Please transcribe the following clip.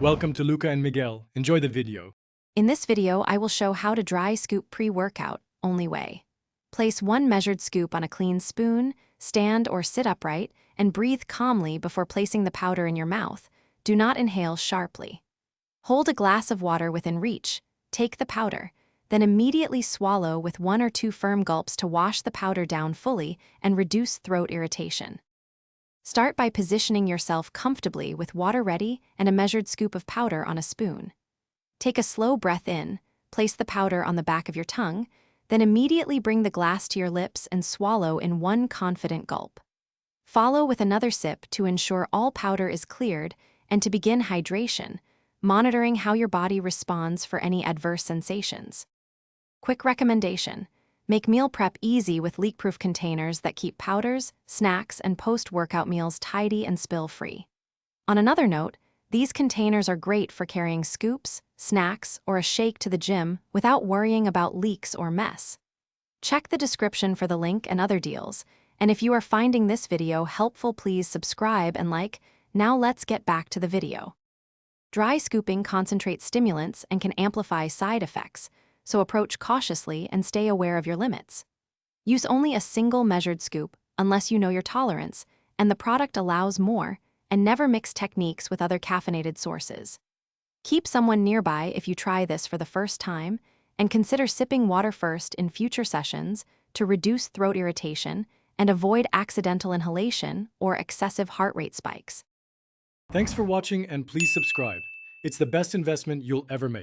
Welcome to Luca and Miguel. Enjoy the video. In this video, I will show how to dry scoop pre-workout, only way. Place one measured scoop on a clean spoon, stand or sit upright, and breathe calmly before placing the powder in your mouth. Do not inhale sharply. Hold a glass of water within reach, take the powder, then immediately swallow with 1 or 2 firm gulps to wash the powder down fully and reduce throat irritation. Start by positioning yourself comfortably with water ready and a measured scoop of powder on a spoon. Take a slow breath in, place the powder on the back of your tongue, then immediately bring the glass to your lips and swallow in one confident gulp. Follow with another sip to ensure all powder is cleared and to begin hydration, monitoring how your body responds for any adverse sensations. Quick recommendation: make meal prep easy with leak-proof containers that keep powders, snacks, and post-workout meals tidy and spill-free. On another note, these containers are great for carrying scoops, snacks, or a shake to the gym without worrying about leaks or mess. Check the description for the link and other deals, and if you are finding this video helpful, please subscribe and like. Now let's get back to the video. Dry scooping concentrates stimulants and can amplify side effects, so approach cautiously and stay aware of your limits. Use only a single measured scoop unless you know your tolerance and the product allows more, and never mix techniques with other caffeinated sources. Keep someone nearby if you try this for the first time, and consider sipping water first in future sessions to reduce throat irritation and avoid accidental inhalation or excessive heart rate spikes. Thanks for watching and please subscribe. It's the best investment you'll ever make.